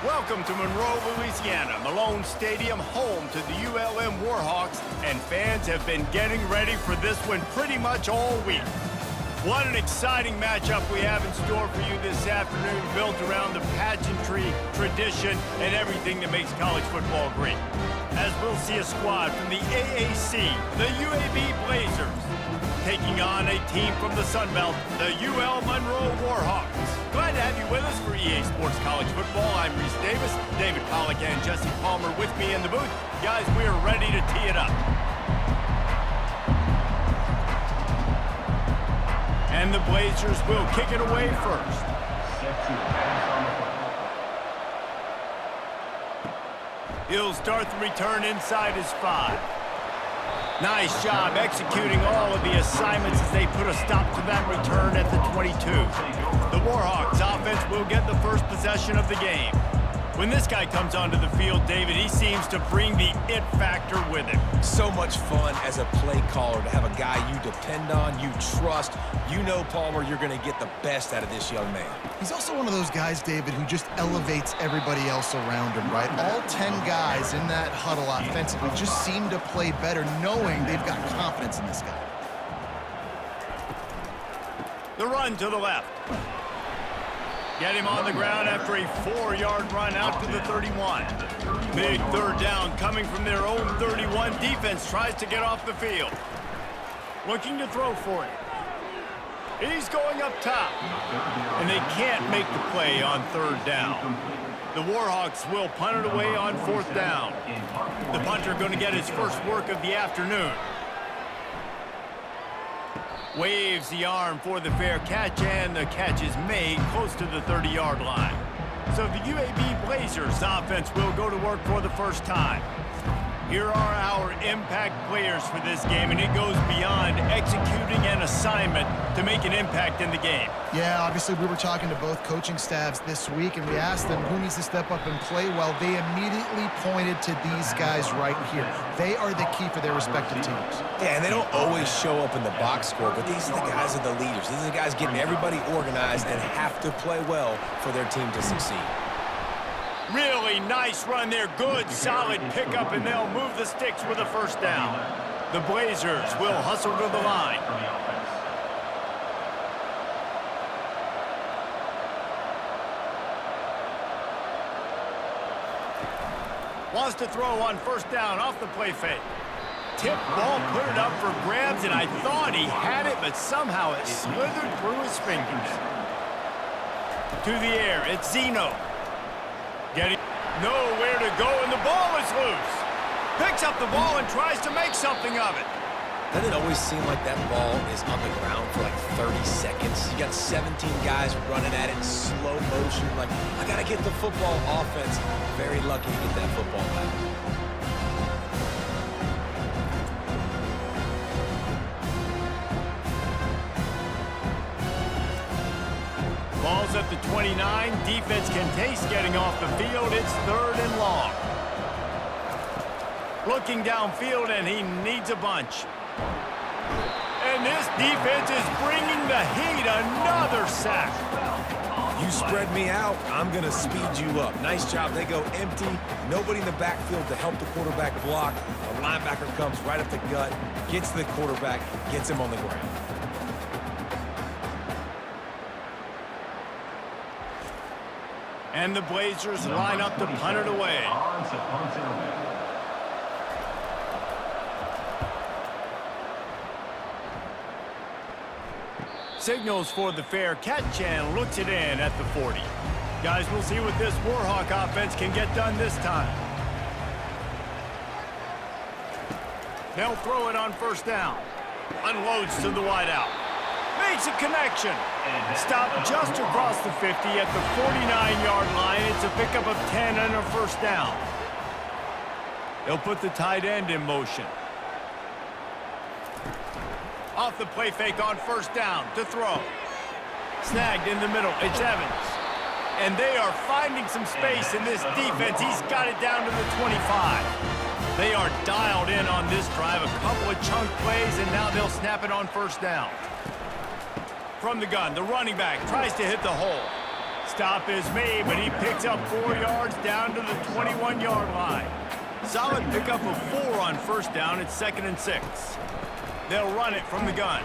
Welcome to Monroe, Louisiana, Malone Stadium, home to the ULM Warhawks, and fans have been getting ready for this one pretty much all week. What an exciting matchup we have in store for you this afternoon, built around the pageantry, tradition, and everything that makes college football great. As we'll see a squad from the AAC, the UAB Blazers, taking on a team from the Sun Belt, the UL Monroe Warhawks. Glad to have you with us for EA Sports College Football. I'm Reese Davis, David Pollack and Jesse Palmer with me in the booth. Guys, we are ready to tee it up. And the Blazers will kick it away first. He'll start the return inside his 5. Nice job executing all of the assignments as they put a stop to that return at the 22. The Warhawks offense will get the first possession of the game. When this guy comes onto the field, David, he seems to bring the it factor with him. So much fun as a play caller to have a guy you depend on, you trust. You know, Palmer, you're going to get the best out of this young man. He's also one of those guys, David, who just elevates everybody else around him, right? All 10 guys in that huddle offensively just seem to play better knowing they've got confidence in this guy. The run to the left. Get him on the ground after a 4-yard run out to the 31. Big third down coming from their own 31. Defense tries to get off the field. Looking to throw for it. He's going up top. And they can't make the play on third down. The Warhawks will punt it away on 4th down. The punter going to get his first work of the afternoon. Waves the arm for the fair catch, and the catch is made close to the 30-yard line. So the UAB Blazers offense will go to work for the first time. Here are our impact players for this game, and it goes beyond executing an assignment to make an impact in the game. Yeah, obviously we were talking to both coaching staffs this week, and we asked them who needs to step up and play well. They immediately pointed to these guys right here. They are the key for their respective teams. Yeah, and they don't always show up in the box score, but these are the guys that are the leaders. These are the guys getting everybody organized and have to play well for their team to succeed. Really nice run there. Good, solid pickup, and they'll move the sticks with a first down. The Blazers will hustle to the line. Wants to throw on first down off the play fake. Tip ball, put it up for grabs, and I thought he had it, but somehow it slithered through his fingers. To the air, it's Zeno. Getting nowhere to go, and the ball is loose. Picks up the ball and tries to make something of it. Doesn't it always seem like that ball is on the ground for like 30 seconds? You got 17 guys running at it in slow motion. Like, I got to get the football. Offense very lucky to get that football back. Ball's at the 29. Defense can taste getting off the field. It's 3rd and long. Looking downfield, and he needs a bunch. And this defense is bringing the heat. Another sack. You spread me out, I'm going to speed you up. Nice job. They go empty. Nobody in the backfield to help the quarterback block. The linebacker comes right up the gut, gets to the quarterback, gets him on the ground. And the Blazers line up to punt it away. Signals for the fair catch and looks it in at the 40. Guys, we'll see what this Warhawk offense can get done this time. They'll throw it on first down. Unloads to the wideout. Makes a connection. Stopped just across the 50 at the 49-yard line. It's a pickup of 10 and a first down. They'll put the tight end in motion. Off the play fake on first down to throw. Snagged in the middle. It's Evans. And they are finding some space in this defense. He's got it down to the 25. They are dialed in on this drive. A couple of chunk plays, and now they'll snap it on first down. From the gun, the running back tries to hit the hole. stop is made, but he picks up 4 yards down to the 21-yard line. Solid pickup of 4 on first down. It's 2nd and 6. They'll run it from the gun.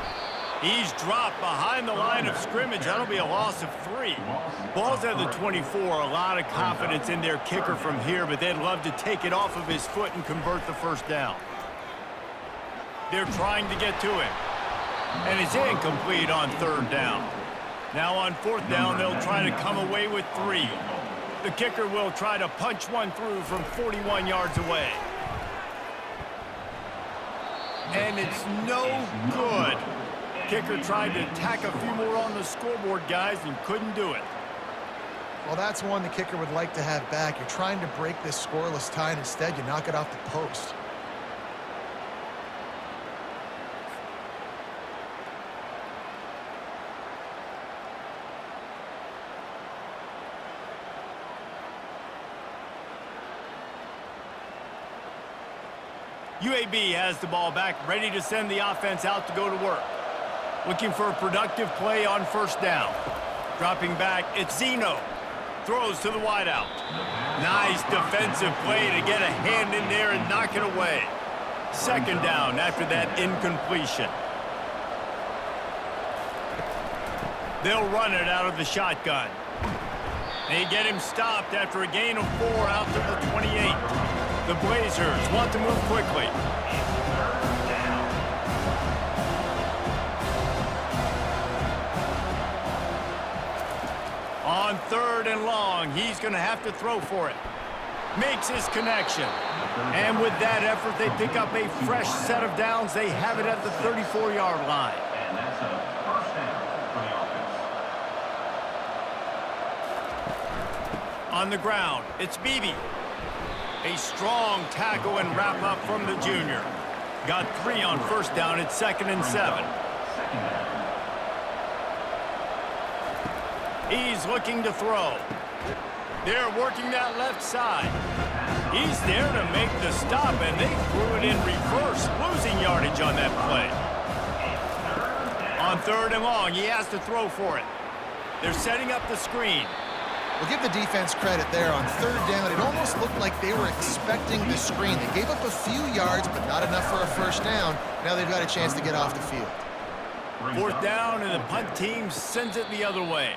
He's dropped behind the line of scrimmage. That'll be a loss of 3. Ball's at the 24. A lot of confidence in their kicker from here, but they'd love to take it off of his foot and convert the first down. They're trying to get to him. And it's incomplete on 3rd down. Now on 4th down, they'll try to come away with 3. The kicker will try to punch one through from 41 yards away. And it's no good. Kicker tried to tack a few more on the scoreboard, guys, and couldn't do it. Well, that's one the kicker would like to have back. You're trying to break this scoreless tie, and instead you knock it off the post. UAB has the ball back, ready to send the offense out to go to work. Looking for a productive play on first down. Dropping back, it's Zeno. Throws to the wideout. Nice defensive play to get a hand in there and knock it away. 2nd down after that incompletion. They'll run it out of the shotgun. They get him stopped after a gain of 4 out to the 28. The Blazers want to move quickly. On 3rd and long, he's going to have to throw for it. Makes his connection. And with that effort, they pick up a fresh set of downs. They have it at the 34-yard line. And that's a first down for the offense. On the ground, it's Beebe. A strong tackle and wrap up from the junior. Got 3 on first down. It's 2nd and 7. He's looking to throw. They're working that left side. He's there to make the stop, and they threw it in reverse, losing yardage on that play. On 3rd and long, he has to throw for it. They're setting up the screen. We'll give the defense credit there. On 3rd down, it almost looked like they were expecting the screen. They gave up a few yards, but not enough for a first down. Now they've got a chance to get off the field. 4th down, and the punt team sends it the other way.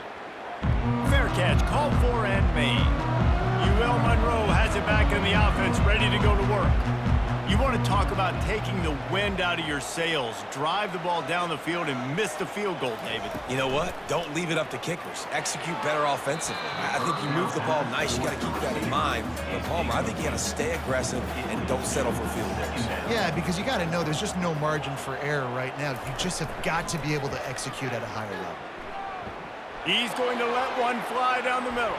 Fair catch, called for and made. Monroe has it back in the offense, ready to go to work. You want to talk about taking the wind out of your sails. Drive the ball down the field and miss the field goal, David. You know what? Don't leave it up to kickers. Execute better offensively. I think you move the ball nice. You got to keep that in mind. But Palmer, I think you got to stay aggressive and don't settle for field goals. Yeah, because you got to know there's just no margin for error right now. You just have got to be able to execute at a higher level. He's going to let one fly down the middle.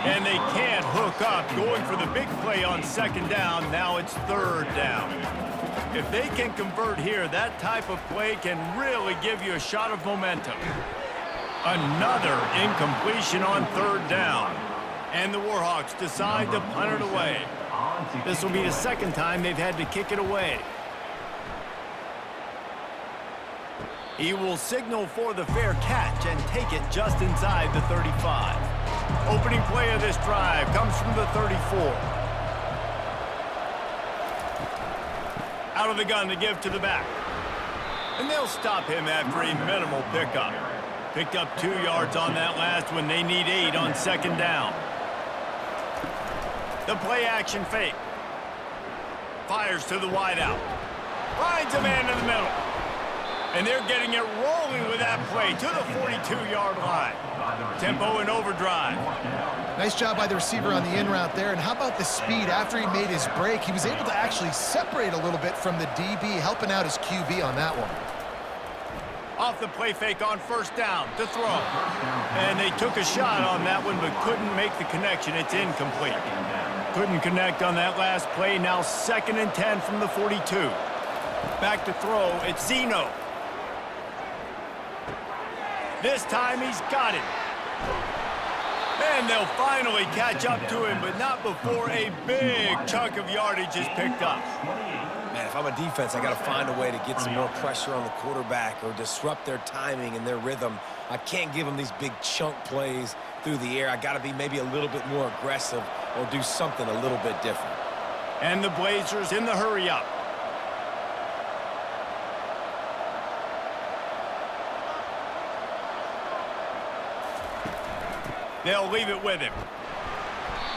And they can't hook up, going for the big play on 2nd down. Now it's 3rd down. If they can convert here, that type of play can really give you a shot of momentum. Another incompletion on 3rd down. And the Warhawks decide to punt it away. This will be the 2nd time they've had to kick it away. He will signal for the fair catch and take it just inside the 35. Opening play of this drive comes from the 34. Out of the gun to give to the back. And they'll stop him after a minimal pickup. Picked up 2 yards on that last one. They need 8 on 2nd down. The play action fake. Fires to the wideout. Finds a man in the middle. And they're getting it rolling with that play to the 42-yard line. Tempo and overdrive. Nice job by the receiver on the in route there. And how about the speed? After he made his break, he was able to actually separate a little bit from the DB, helping out his QB on that one. Off the play fake on 1st down to throw. And they took a shot on that one, but couldn't make the connection. It's incomplete. Couldn't connect on that last play. Now 2nd and 10 from the 42. Back to throw. It's Zeno. This time he's got it. And they'll finally catch up to him, but not before a big chunk of yardage is picked up. Man, if I'm a defense, I got to find a way to get some more pressure on the quarterback or disrupt their timing and their rhythm. I can't give them these big chunk plays through the air. I got to be maybe a little bit more aggressive or do something a little bit different. And the Blazers in the hurry-up. They'll leave it with him.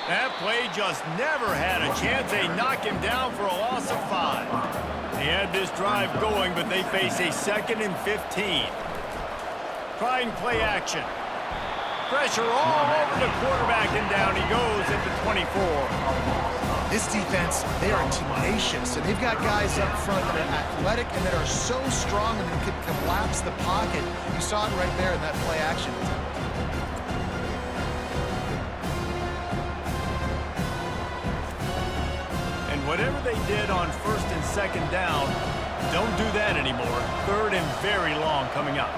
That play just never had a chance. They knock him down for a loss of 5. They had this drive going, but they face a 2nd and 15. Trying play action. Pressure all over the quarterback, and down he goes at the 24. This defense, they are tenacious, and they've got guys up front that are athletic and that are so strong and they can collapse the pocket. You saw it right there in that play action. Whatever they did on 1st and 2nd down, don't do that anymore. 3rd and very long coming up.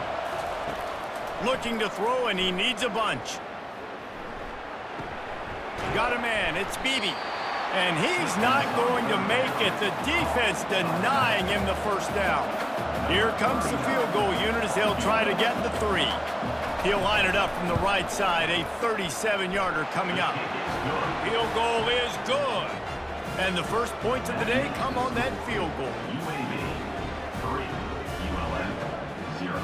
Looking to throw, and he needs a bunch. Got a man, it's Beebe. And he's not going to make it. The defense denying him the 1st down. Here comes the field goal unit as they'll try to get the 3. He'll line it up from the right side, a 37-yarder coming up. Field goal is good. And the first points of the day come on that field goal. UAB 3, ULM 0.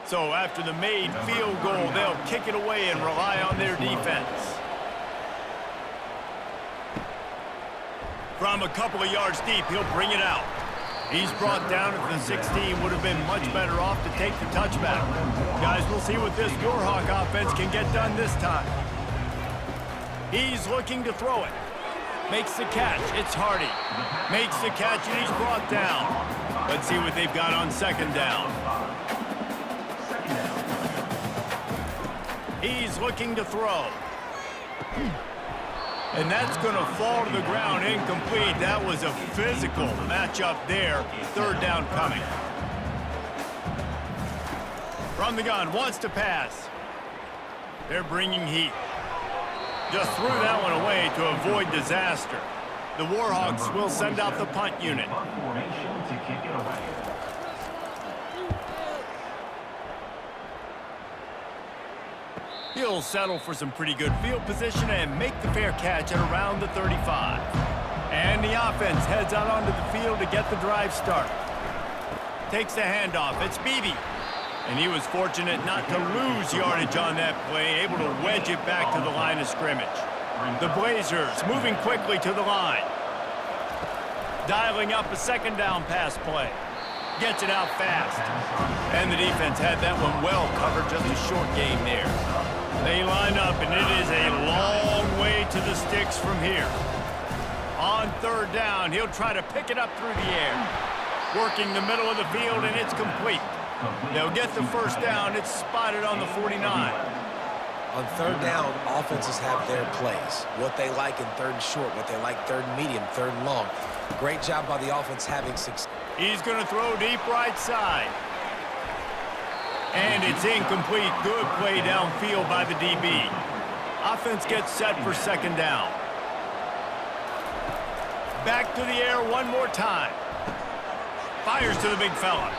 So after the made field goal, they'll kick it away and rely on their defense. From a couple of yards deep, he'll bring it out. He's brought down at the 16. Would have been much better off to take the touchback. Guys, we'll see what this Warhawk offense can get done this time. He's looking to throw it. Makes the catch. It's Hardy. Makes the catch, and he's brought down. Let's see what they've got on 2nd down. He's looking to throw. And that's going to fall to the ground incomplete. That was a physical matchup there. 3rd down coming. From the gun, wants to pass. They're bringing heat. Just threw that one away to avoid disaster. The Warhawks will send out the punt unit. Formation to kick it away. He'll settle for some pretty good field position and make the fair catch at around the 35. And the offense heads out onto the field to get the drive started. Takes the handoff. It's Beebe. And he was fortunate not to lose yardage on that play, able to wedge it back to the line of scrimmage. The Blazers moving quickly to the line. Dialing up a 2nd down pass play. Gets it out fast. And the defense had that one well covered, just a short game there. They line up, and it is a long way to the sticks from here. On 3rd down, he'll try to pick it up through the air. Working the middle of the field, and it's complete. They'll get the 1st down. It's spotted on the 49. On 3rd down, offenses have their plays. What they like in 3rd and short, what they like 3rd and medium, 3rd and long. Great job by the offense having success. He's going to throw deep right side. And it's incomplete. Good play downfield by the DB. Offense gets set for 2nd down. Back to the air one more time. Fires to the big fella.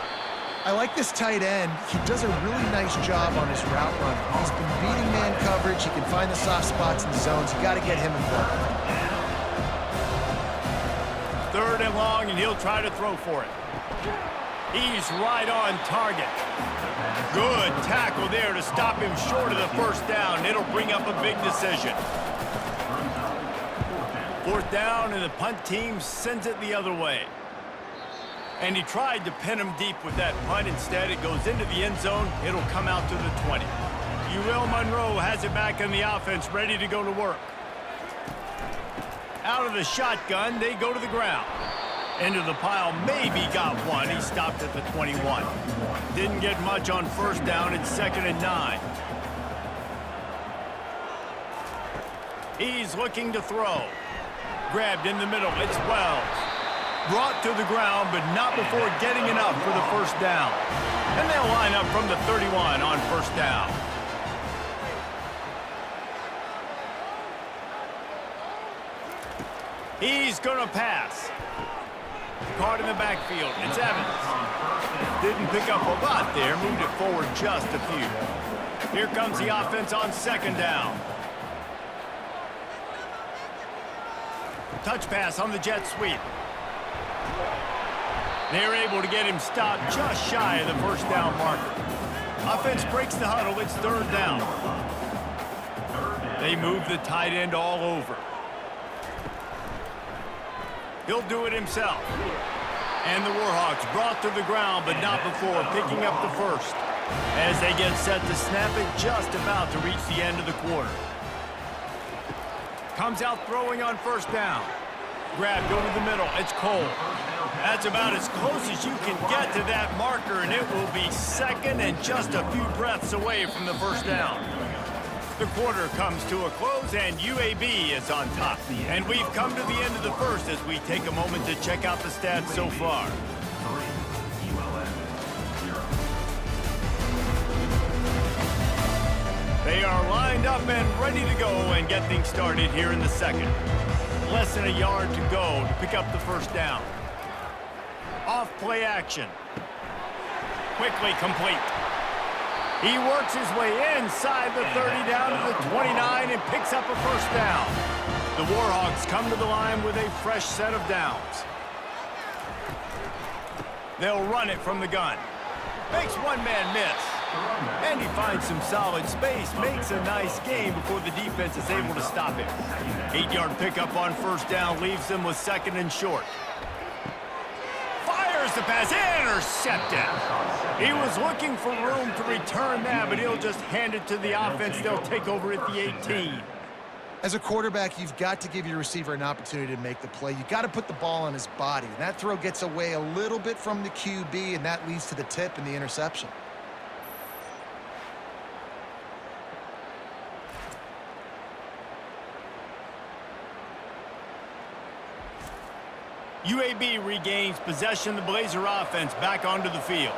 I like this tight end. He does a really nice job on his route run. He's been beating man coverage. He can find the soft spots in the zones. You got to get him involved. 3rd and long, and he'll try to throw for it. He's right on target. Good tackle there to stop him short of the 1st down. It'll bring up a big decision. 4th down, and the punt team sends it the other way. And he tried to pin him deep with that punt. Instead, it goes into the end zone. It'll come out to the 20. Monroe has it back in the offense, ready to go to work. Out of the shotgun, they go to the ground. Into the pile, maybe got one. He stopped at the 21. Didn't get much on 1st down. It's 2nd and 9. He's looking to throw. Grabbed in the middle. It's Wells. Brought to the ground, but not before getting enough for the first down. And they'll line up from the 31 on first down. He's going to pass. Caught in the backfield. It's Evans. Didn't pick up a lot there. Moved it forward just a few. Here comes the offense on second down. Touch pass on the jet sweep. They're able to get him stopped just shy of the first down marker. Offense breaks the huddle. It's third down. They move the tight end all over. He'll do it himself. And the Warhawks brought to the ground, but not before picking up the first. As they get set to snap it, just about to reach the end of the quarter. Comes out throwing on first down. Grabbed over the middle. It's Cole. That's about as close as you can get to that marker, and it will be second and just a few breaths away from the first down. The quarter comes to a close, and UAB is on top. And we've come to the end of the first as we take a moment to check out the stats so far. 3, ULM, 0. They are lined up and ready to go and get things started here in the second. Less than a yard to go to pick up the first down. Off play action. Quickly complete. He works his way inside the 30 down to the 29 and picks up a first down. The Warhawks come to the line with a fresh set of downs. They'll run it from the gun. Makes one man miss. And he finds some solid space, makes a nice gain before the defense is able to stop him. 8-yard pickup on first down leaves them with second and short. Fires the pass, intercepted. He was looking for room to return that, but he'll just hand it to the offense. They'll take over at the 18. As a quarterback, you've got to give your receiver an opportunity to make the play. You've got to put the ball on his body. And that throw gets away a little bit from the QB, and that leads to the tip and the interception. UAB regains possession of the Blazer offense back onto the field.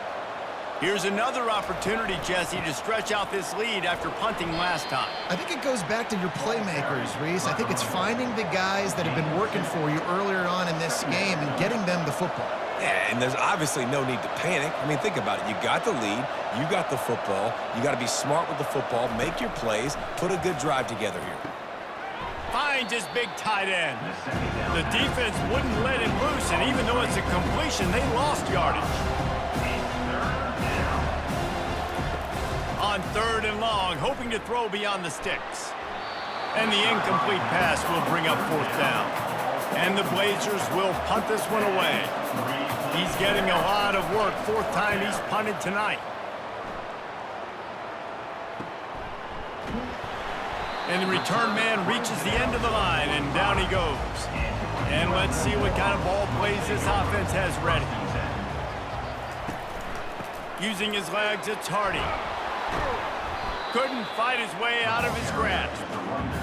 Here's another opportunity, Jesse, to stretch out this lead after punting last time. I think it goes back to your playmakers, Reese. I think it's finding the guys that have been working for you earlier on in this game and getting them the football. Yeah, and there's obviously no need to panic. I mean, think about it. You got the lead. You got the football. You got to be smart with the football, make your plays, put a good drive together here. Finds his big tight end. The defense wouldn't let him loose, and even though it's a completion, they lost yardage. On third and long, hoping to throw beyond the sticks. And the incomplete pass will bring up fourth down. And the Blazers will punt this one away. He's getting a lot of work. Fourth time he's punted tonight. And the return man reaches the end of the line, and down he goes. And let's see what kind of ball plays this offense has ready. Using his legs, it's Hardy. Couldn't fight his way out of his grasp.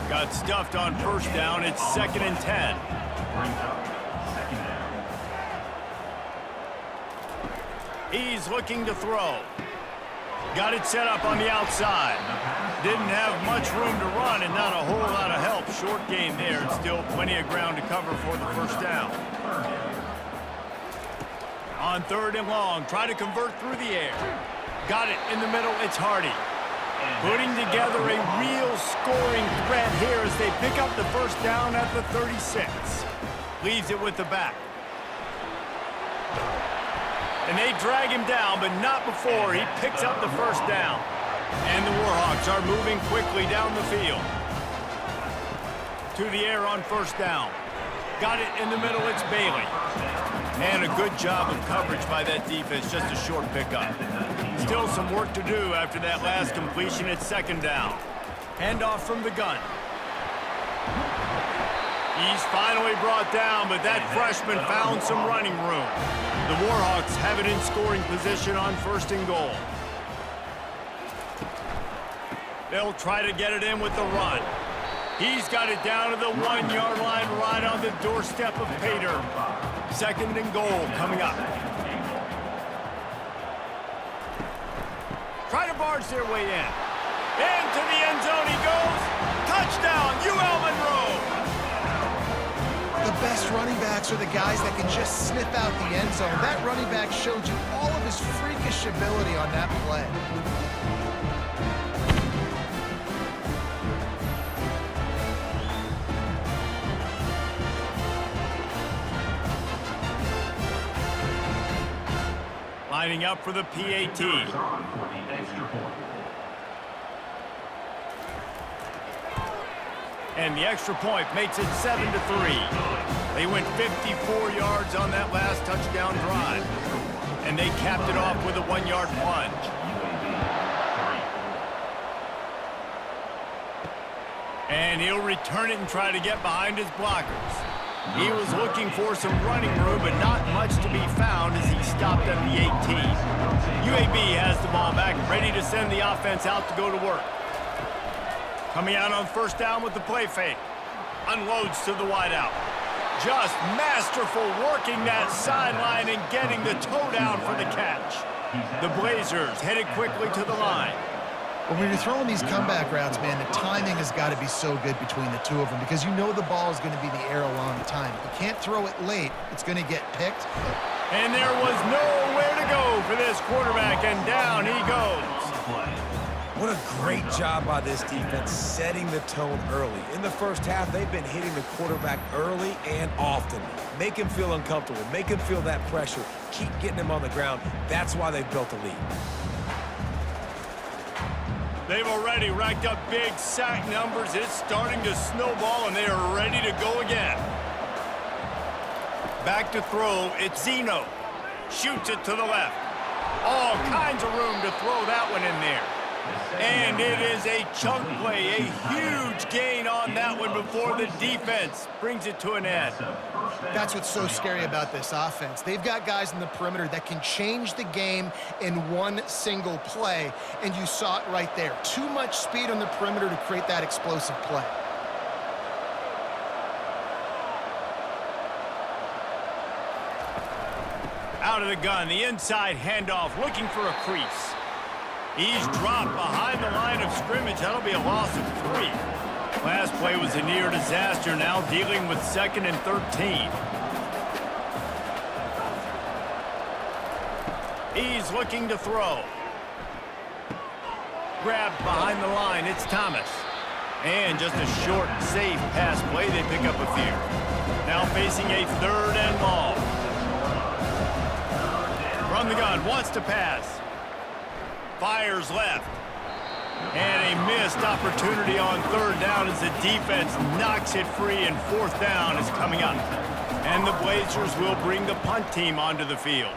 Got stuffed on first down. It's 2nd and 10. He's looking to throw. Got it set up on the outside. Didn't have much room to run and not a whole lot of help. Short gain there and still plenty of ground to cover for the first down. On third and long, try to convert through the air. Got it in the middle, it's Hardy. Putting together a real scoring threat here as they pick up the first down at the 36. Leaves it with the back. And they drag him down, but not before he picks up the first down. And the Warhawks are moving quickly down the field. To the air on first down. Got it in the middle, it's Bailey. And a good job of coverage by that defense, just a short pickup. Still some work to do after that last completion at second down. Handoff from the gun. He's finally brought down, but that freshman found some running room. The Warhawks have it in scoring position on first and goal. They'll try to get it in with the run. He's got it down to the 1-yard line right on the doorstep of pay dirt. 2nd and goal coming up. Try to barge their way in. Into the end zone he goes. Touchdown, UL Monroe. The best running backs are the guys that can just sniff out the end zone. That running back showed you all of his freakish ability on that play. Lining up for the PAT. And the extra point makes it 7-3. They went 54 yards on that last touchdown drive. And they capped it off with a 1-yard plunge. And he'll return it and try to get behind his blockers. He was looking for some running room, but not much to be found as he stopped at the 18. UAB has the ball back, ready to send the offense out to go to work. Coming out on 1st down with the play fake. Unloads to the wideout. Just masterful working that sideline and getting the toe down for the catch. The Blazers headed quickly to the line. Well, when you're throwing these comeback routes, man, the timing has got to be so good between the two of them because you know the ball is going to be in the air a long time. You can't throw it late. It's going to get picked. And there was nowhere to go for this quarterback, and down he goes. What a great job by this defense setting the tone early. In the first half, they've been hitting the quarterback early and often. Make him feel uncomfortable. Make him feel that pressure. Keep getting him on the ground. That's why they've built a lead. They've already racked up big sack numbers. It's starting to snowball, and they are ready to go again. Back to throw, it's Zeno. Shoots it to the left. All kinds of room to throw that one in there. And it is a chunk play, a huge gain on that one before the defense brings it to an end. That's what's so scary about this offense. They've got guys in the perimeter that can change the game in one single play, and you saw it right there. Too much speed on the perimeter to create that explosive play. Out of the gun, the inside handoff, looking for a crease. He's dropped behind the line of scrimmage. That'll be a loss of 3. Last play was a near disaster, now dealing with 2nd and 13. He's looking to throw. Grabbed behind the line, it's Thomas. And just a short, safe pass play, they pick up a few. Now facing a 3rd and long. From the gun, wants to pass. Fires left. And a missed opportunity on 3rd down as the defense knocks it free, and 4th down is coming up. And the Blazers will bring the punt team onto the field.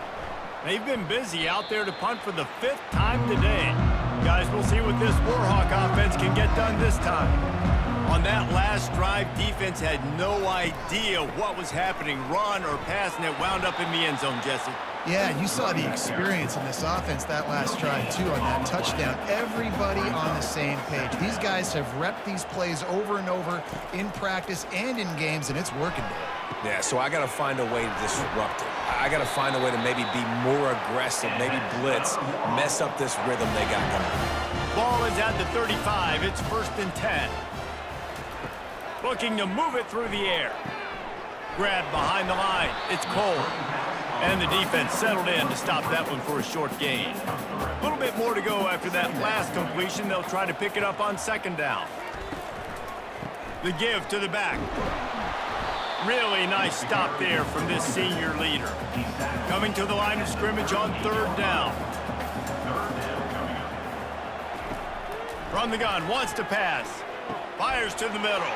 They've been busy out there to punt for the 5th time today. Guys, we'll see what this Warhawk offense can get done this time. On that last drive, defense had no idea what was happening, run or pass, and it wound up in the end zone, Jesse. Yeah, you saw the experience in this offense that last drive, too, on that touchdown. Everybody on the same page. These guys have repped these plays over and over in practice and in games, and it's working there. Yeah, so I got to find a way to disrupt it. I got to find a way to maybe be more aggressive, maybe blitz, mess up this rhythm they got going. Ball is at the 35. It's 1st and 10. Looking to move it through the air. Grabbed behind the line. It's Cole. And the defense settled in to stop that one for a short gain. A little bit more to go after that last completion. They'll try to pick it up on 2nd down. The give to the back. Really nice stop there from this senior leader. Coming to the line of scrimmage on 3rd down. From the gun, wants to pass. Fires to the middle.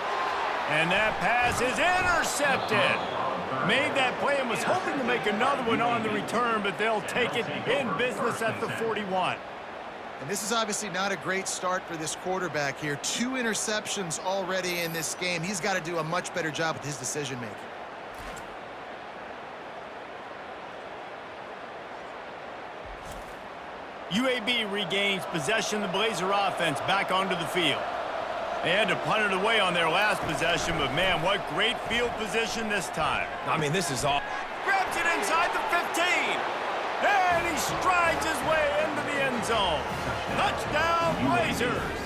And that pass is intercepted. Made that play and was hoping to make another one on the return, but they'll take it in business at the 41. And this is obviously not a great start for this quarterback here. 2 interceptions already in this game. He's got to do a much better job with his decision-making. UAB regains possession of the Blazer offense back onto the field. They had to punt it away on their last possession, but man, what great field position this time. I mean, this is all. Grabs it inside the 15. And he strides his way into the end zone. Touchdown, Blazers.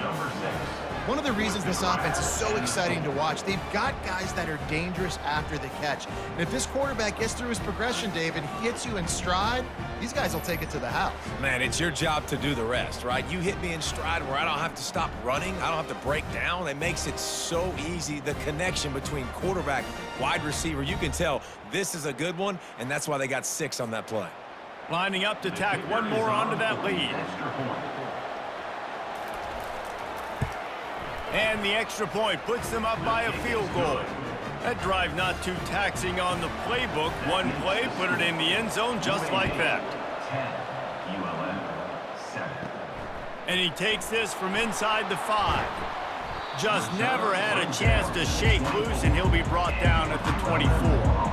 Number 6. One of the reasons this offense is so exciting to watch, they've got guys that are dangerous after the catch. And if this quarterback gets through his progression, David, hits you in stride, these guys will take it to the house. Man, it's your job to do the rest, right? You hit me in stride where I don't have to stop running. I don't have to break down. It makes it so easy. The connection between quarterback, wide receiver, you can tell this is a good one, and that's why they got 6 on that play. Lining up to tack one more onto that lead. Extra point. And the extra point puts them up by a field goal. That drive not too taxing on the playbook. One play, put it in the end zone just like that. 10. ULM 7. And he takes this from inside the 5. Just never had a chance to shake loose, and he'll be brought down at the 24.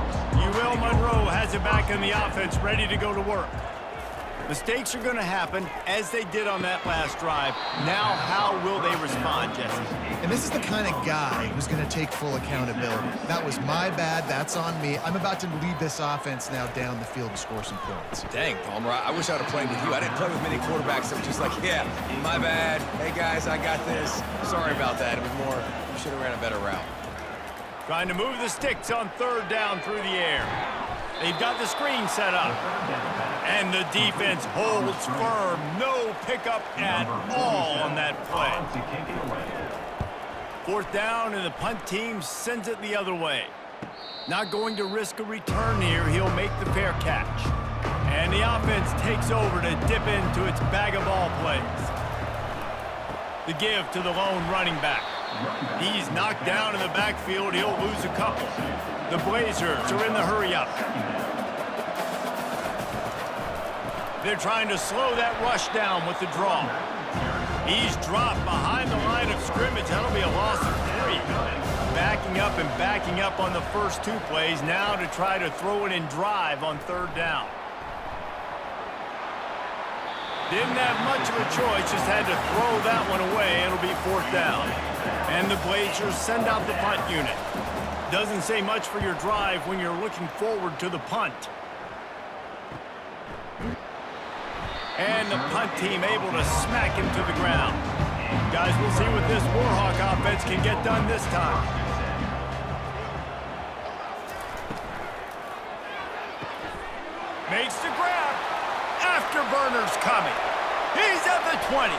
Monroe has it back in the offense, ready to go to work. Mistakes are going to happen, as they did on that last drive. Now, how will they respond, Jesse? And this is the kind of guy who's going to take full accountability. That was my bad. That's on me. I'm about to lead this offense now down the field to score some points. Dang, Palmer, I wish I would have played with you. I didn't play with many quarterbacks that were just like, yeah, my bad. Hey, guys, I got this. Sorry about that. It was more, you should have ran a better route. Trying to move the sticks on 3rd down through the air. They've got the screen set up. And the defense holds firm. No pickup at all on that play. 4th down, and the punt team sends it the other way. Not going to risk a return here. He'll make the fair catch. And the offense takes over to dip into its bag of ball plays. The give to the lone running back. He's knocked down in the backfield. He'll lose a couple. The Blazers are in the hurry-up. They're trying to slow that rush down with the draw. He's dropped behind the line of scrimmage. That'll be a loss of 3. Backing up on the first 2 plays. Now to try to throw it in drive on 3rd down. Didn't have much of a choice, just had to throw that one away. It'll be 4th down. And the Blazers send out the punt unit. Doesn't say much for your drive when you're looking forward to the punt. And the punt team able to smack him to the ground. Guys, we'll see what this Warhawk offense can get done this time. Makes the grab. Afterburner's coming. He's at the 20.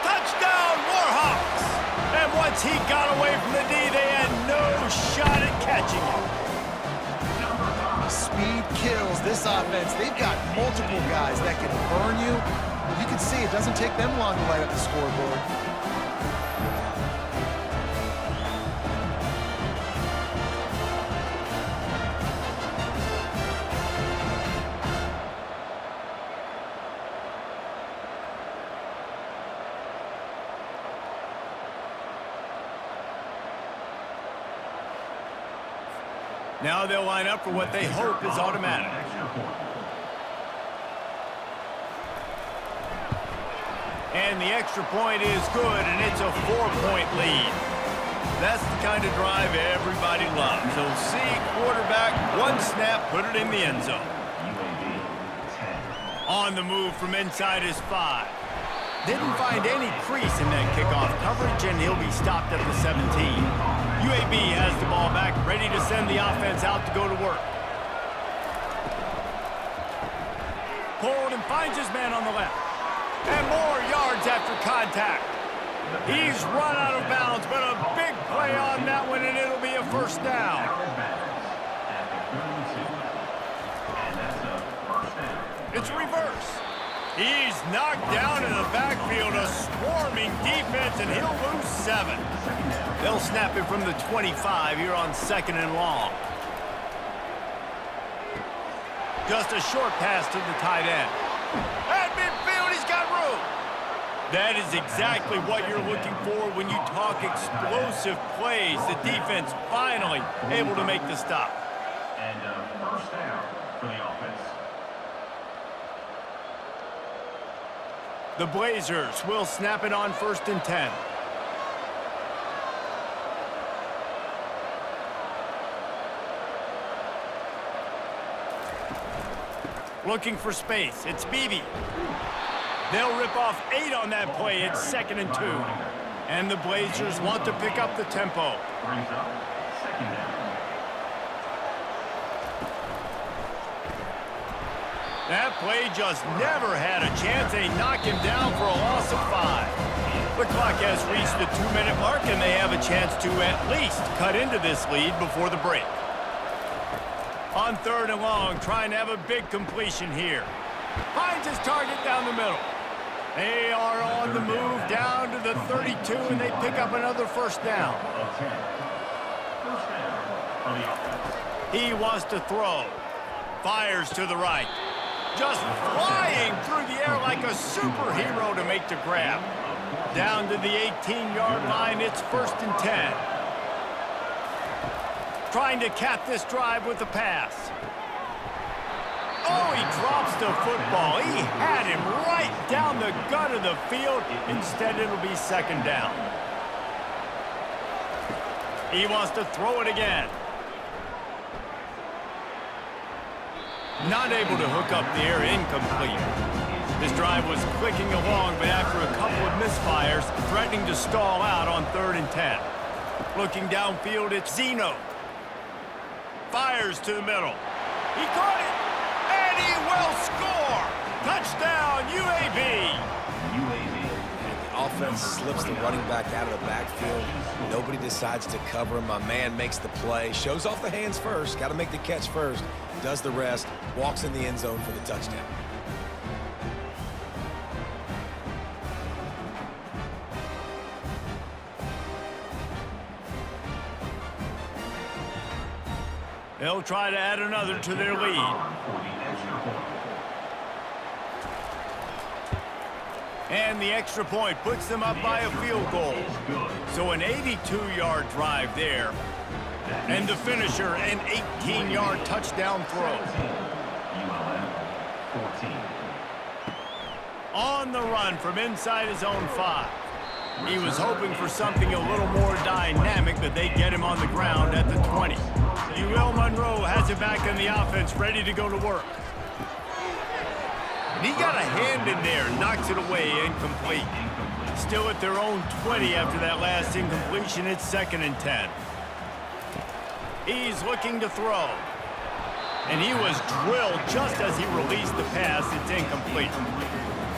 Touchdown, Warhawks! And once he got away from the D, they had no shot at catching him. Speed kills this offense. They've got multiple guys that can burn you. You can see it doesn't take them long to light up the scoreboard. Now they'll line up for what they hope is automatic. And the extra point is good, and it's a 4-point lead. That's the kind of drive everybody loves. So see quarterback, 1 snap, put it in the end zone. On the move from inside his 5. Didn't find any crease in that kickoff coverage, and he'll be stopped at the 17. UAB has the ball back, ready to send the offense out to go to work. Pulled and finds his man on the left. And more yards after contact. He's run out of bounds, but a big play on that one, and it'll be a 1st down. It's reverse. He's knocked down in the backfield, a swarming defense, and he'll lose 7. They'll snap it from the 25 here on 2nd and long. Just a short pass to the tight end. At midfield, he's got room. That is exactly what you're looking for when you talk explosive plays. The defense finally able to make the stop. And 1st down for the offense. The Blazers will snap it on 1st and 10. Looking for space. It's Beebe. They'll rip off 8 on that play. It's 2nd and 2. And the Blazers want to pick up the tempo. Brings up 2nd down. That play just never had a chance. They knock him down for a loss of 5. The clock has reached the 2-minute mark, and they have a chance to at least cut into this lead before the break. On 3rd and long, trying to have a big completion here. Finds his target down the middle. They are on the move down to the 32, and they pick up another 1st down. Of 10. 1st down for the offense. He wants to throw. Fires to the right. Just flying through the air like a superhero to make the grab. Down to the 18-yard line, it's 1st and 10. Trying to cap this drive with a pass. Oh, he drops the football. He had him right down the gut of the field. Instead, it'll be 2nd down. He wants to throw it again. Not able to hook up the air, incomplete. This drive was clicking along, but after a couple of misfires, threatening to stall out on 3rd and 10. Looking downfield, it's Zeno. Fires to the middle. He caught it, and he will score! Touchdown, UAB! And the offense slips the running back out of the backfield. Nobody decides to cover him. My man makes the play. Shows off the hands first. Got to make the catch first. Does the rest. Walks in the end zone for the touchdown. They'll try to add another to their lead. And the extra point puts them up by a field goal. So an 82-yard drive there. And the finisher, an 18-yard touchdown throw. On the run from inside his own 5. He was hoping for something a little more dynamic, but they get him on the ground at the 20. Monroe has it back in the offense, ready to go to work. And he got a hand in there, knocks it away, incomplete. Still at their own 20 after that last incompletion. It's 2nd and 10. He's looking to throw. And he was drilled just as he released the pass. It's incomplete.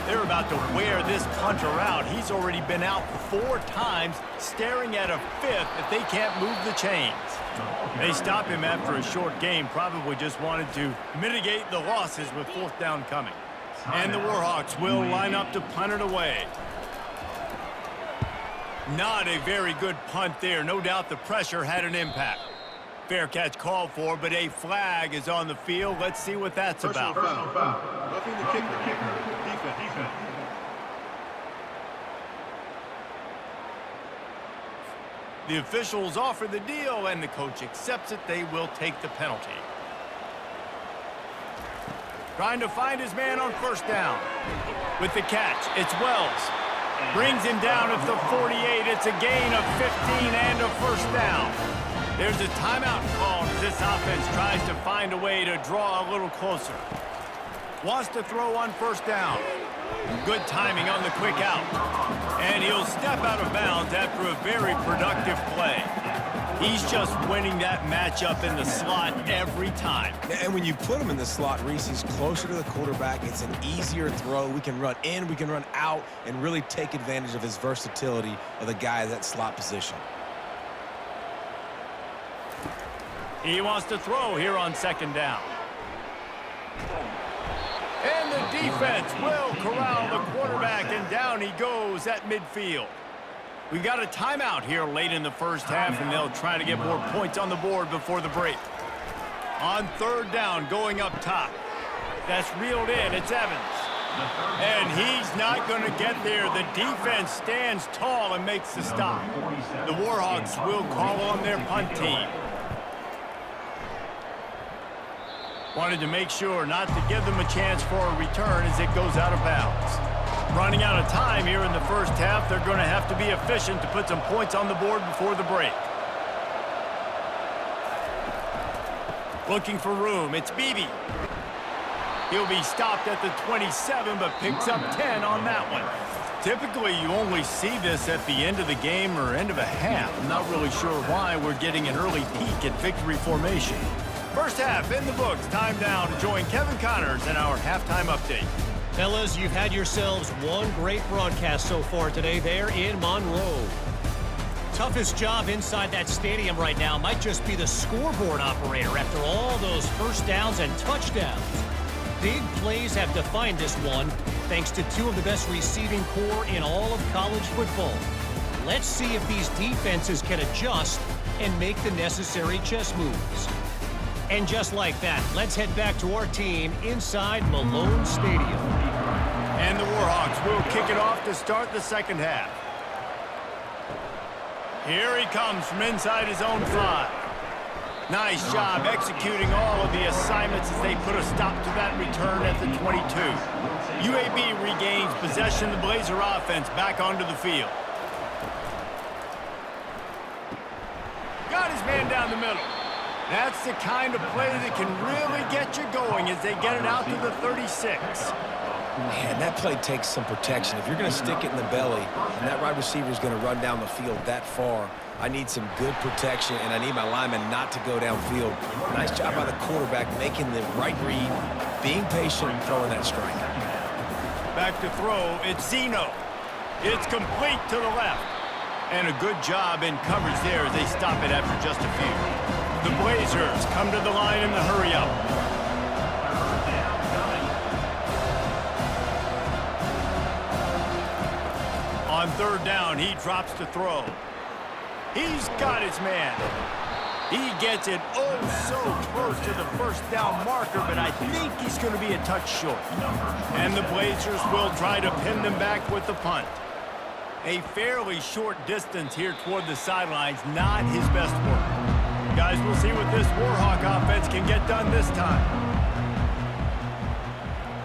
They're about to wear this punter out. He's already been out 4 times, staring at a 5th if they can't move the chains. They stop him after a short game, probably just wanted to mitigate the losses with 4th down coming. And the Warhawks will line up to punt it away. Not a very good punt there. No doubt the pressure had an impact. Fair catch called for, but a flag is on the field. Let's see what that's about. Personal foul. Roughing the kicker. Defense. The officials offer the deal, and the coach accepts it. They will take the penalty. Trying to find his man on 1st down. With the catch, it's Wells. Brings him down at the 48. It's a gain of 15 and a 1st down. There's a timeout called as this offense tries to find a way to draw a little closer. Wants to throw on 1st down. Good timing on the quick out. And he'll step out of bounds after a very productive play. He's just winning that matchup in the slot every time. And when you put him in the slot, Reese, he's closer to the quarterback. It's an easier throw. We can run in, we can run out, and really take advantage of his versatility of the guy at that slot position. He wants to throw here on 2nd down. And the defense will corral the quarterback, and down he goes at midfield. We've got a timeout here late in the 1st half, and they'll try to get more points on the board before the break. On 3rd down, going up top. That's reeled in. It's Evans. And he's not going to get there. The defense stands tall and makes the stop. The Warhawks will call on their punt team. Wanted to make sure not to give them a chance for a return as it goes out of bounds. Running out of time here in the 1st half, they're going to have to be efficient to put some points on the board before the break. Looking for room, it's Beebe. He'll be stopped at the 27, but picks up 10 on that one. Typically, you only see this at the end of the game or end of a half. I'm not really sure why we're getting an early peek at victory formation. First half in the books. Time now to join Kevin Connors in our halftime update. Fellas, you've had yourselves one great broadcast so far today there in Monroe. Toughest job inside that stadium right now might just be the scoreboard operator after all those first downs and touchdowns. Big plays have defined this one, thanks to two of the best receiving core in all of college football. Let's see if these defenses can adjust and make the necessary chess moves. And just like that, let's head back to our team inside Malone Stadium. And the Warhawks will kick it off to start the second half. Here he comes from inside his own 5. Nice job executing all of the assignments as they put a stop to that return at the 22. UAB regains possession of the Blazer offense back onto the field. Got his man down the middle. That's the kind of play that can really get you going as they get it out to the 36. Man, that play takes some protection. If you're going to stick it in the belly and that wide receiver is going to run down the field that far, I need some good protection, and I need my lineman not to go downfield. Nice job by the quarterback making the right read, being patient, and throwing that strike. Back to throw, it's Zeno. It's complete to the left. And a good job in coverage there as they stop it after just a few. The Blazers come to the line in the hurry-up. On third down, he drops to throw. He's got his man. He gets it oh so close to the first down marker, but I think he's going to be a touch short. And the Blazers will try to pin them back with the punt. A fairly short distance here toward the sidelines, not his best work. Guys, we'll see what this Warhawk offense can get done this time.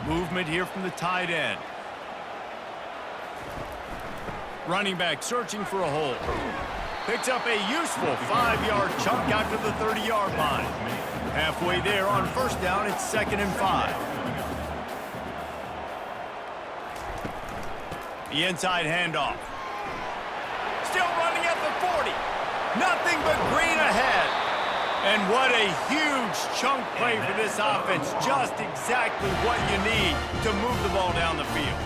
Movement here from the tight end. Running back searching for a hole. Picks up a useful 5-yard chunk out to the 30-yard line. Halfway there on first down, it's 2nd and 5. The inside handoff. Still running at the 40. Nothing but green ahead. And what a huge chunk play for this offense. Just exactly what you need to move the ball down the field.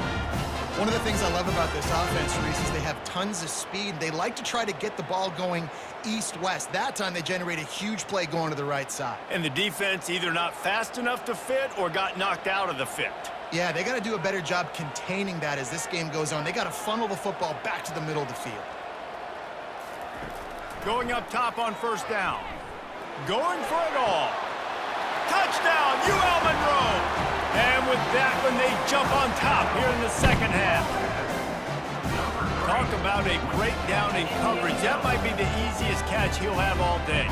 One of the things I love about this offense, Reese, is they have tons of speed. They like to try to get the ball going east-west. That time they generate a huge play going to the right side. And the defense either not fast enough to fit or got knocked out of the fit. Yeah, they got to do a better job containing that as this game goes on. They got to funnel the football back to the middle of the field. Going up top on first down. Going for it all. Touchdown, UL Monroe! And with that one, they jump on top here in the second half. Talk about a breakdown in coverage. That might be the easiest catch he'll have all day.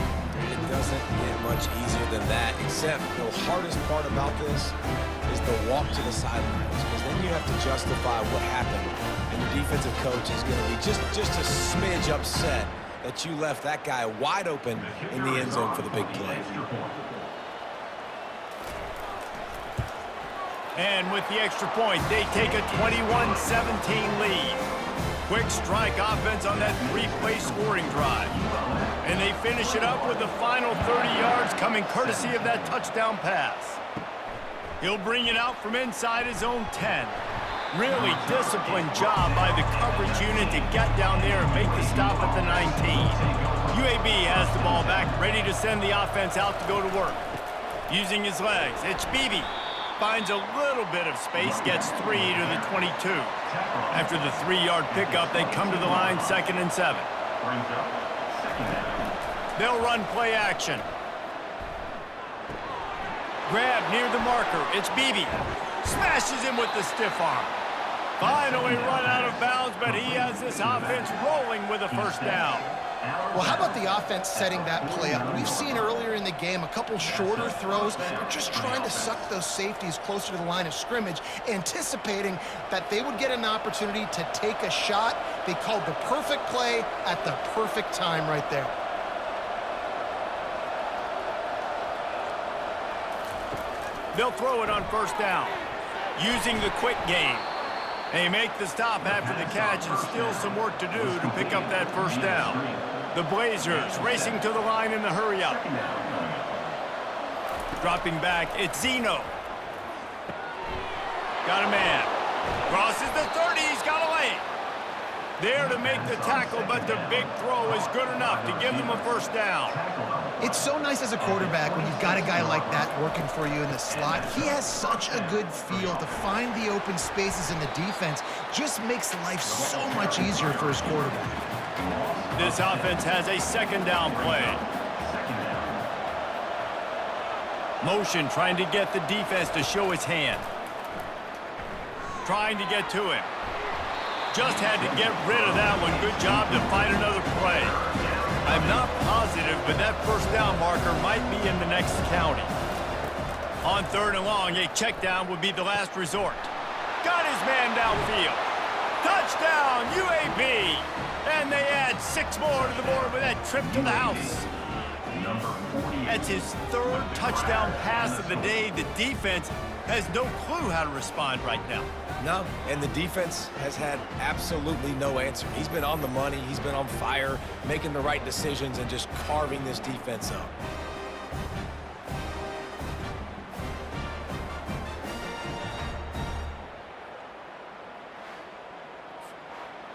It doesn't get much easier than that, except the hardest part about this is the walk to the sidelines, because then you have to justify what happened, and your defensive coach is going to be just a smidge upset that you left that guy wide open in the end zone for the big play. And with the extra point, they take a 21-17 lead. Quick strike offense on that 3-play scoring drive. And they finish it up with the final 30 yards coming courtesy of that touchdown pass. He'll bring it out from inside his own 10. Really disciplined job by the coverage unit to get down there and make the stop at the 19. UAB has the ball back, ready to send the offense out to go to work. Using his legs, it's Beebe. Finds a little bit of space, gets 3 to the 22. After the 3-yard pickup, they come to the line 2nd and 7. They'll run play action. Grab near the marker, it's Beebe. Smashes him with the stiff arm. Finally run out of bounds, but he has this offense rolling with a first down. Well, how about the offense setting that play up? We've seen earlier in the game a couple shorter throws. They're just trying to suck those safeties closer to the line of scrimmage, anticipating that they would get an opportunity to take a shot. They called the perfect play at the perfect time right there. They'll throw it on first down. Using the quick game. They make the stop after the catch and still some work to do to pick up that first down. The Blazers racing to the line in the hurry-up. Dropping back, it's Zeno. Got a man. Crosses the 30, he's got a lane. There to make the tackle, but the big throw is good enough to give them a first down. It's so nice as a quarterback when you've got a guy like that working for you in the slot. He has such a good feel to find the open spaces in the defense. Just makes life so much easier for his quarterback. This offense has a second down play. Motion trying to get the defense to show his hand. Trying to get to him. Just had to get rid of that one. Good job to find another play. I'm not positive, but that first down marker might be in the next county. On third and long, a check down would be the last resort. Got his man downfield. Touchdown, UAB! And they add 6 more to the board with that trip to the house. That's his third touchdown pass of the day. The defense has no clue how to respond right now. No, and the defense has had absolutely no answer. He's been on the money, he's been on fire, making the right decisions and just carving this defense up.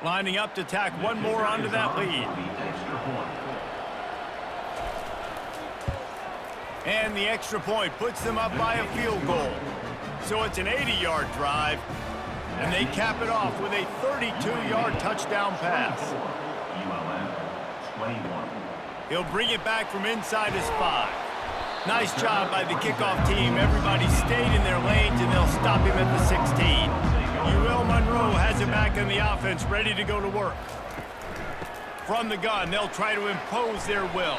Lining up to tack one more onto that lead. And the extra point puts them up by a field goal. So it's an 80-yard drive, and they cap it off with a 32-yard touchdown pass. He'll bring it back from inside his 5. Nice job by the kickoff team. Everybody stayed in their lanes, and they'll stop him at the 16. Monroe has it back in the offense, ready to go to work. From the gun, they'll try to impose their will.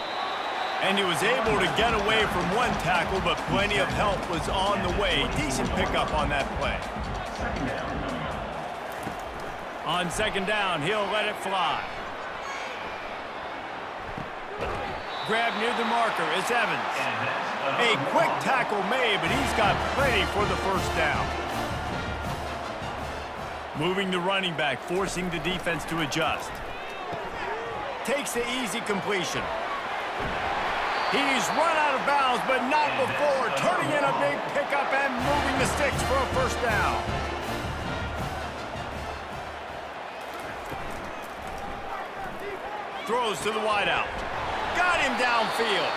And he was able to get away from one tackle, but plenty of help was on the way. Decent pickup on that play. On second down, he'll let it fly. Grab near the marker, it's Evans. A quick tackle made, but he's got plenty for the first down. Moving the running back, forcing the defense to adjust. Takes the easy completion. He's run out of bounds, but not before. Turning in a big pickup and moving the sticks for a first down. Throws to the wideout. Got him downfield.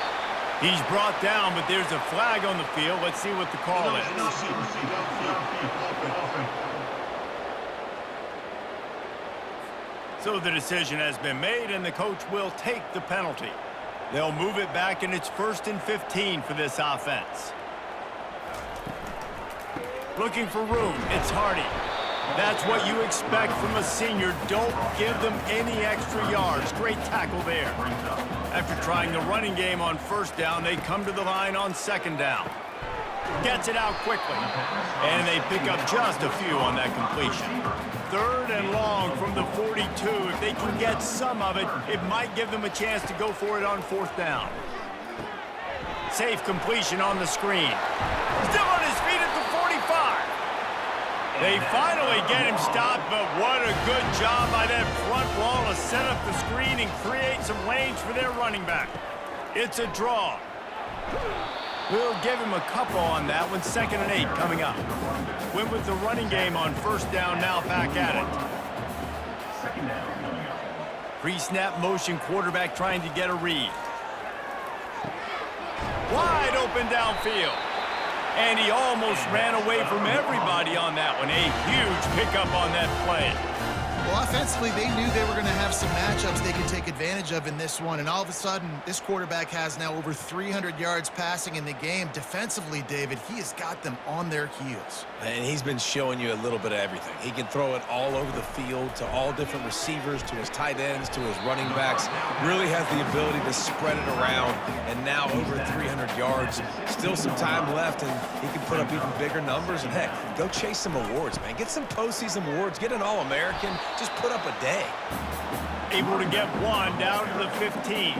He's brought down, but there's a flag on the field. Let's see what the call is. So the decision has been made, and the coach will take the penalty. They'll move it back, and it's 1st and 15 for this offense. Looking for room, it's Hardy. That's what you expect from a senior. Don't give them any extra yards. Great tackle there. After trying the running game on first down, they come to the line on second down. Gets it out quickly. And they pick up just a few on that completion. 3rd and long from the 42. If they can get some of it, it might give them a chance to go for it on 4th down. Safe completion on the screen. Still on his feet at the 45. They finally get him stopped, but what a good job by that front wall to set up the screen and create some lanes for their running back. It's a draw. We'll give him a couple on that one. 2nd and 8 coming up. Went with the running game on first down, now back at it. Pre-snap motion, quarterback trying to get a read. Wide open downfield. And he almost ran away from everybody on that one. A huge pickup on that play. Well, offensively, they knew they were going to have some matchups they could take advantage of in this one, and all of a sudden, this quarterback has now over 300 yards passing in the game. Defensively, David, he has got them on their heels. And he's been showing you a little bit of everything. He can throw it all over the field to all different receivers, to his tight ends, to his running backs. Really has the ability to spread it around, and now over 300 yards. Still some time left, and he can put up even bigger numbers. And, heck, go chase some awards, man. Get some postseason awards. Get an All-American. Just put up a day. Able to get one down to the 15.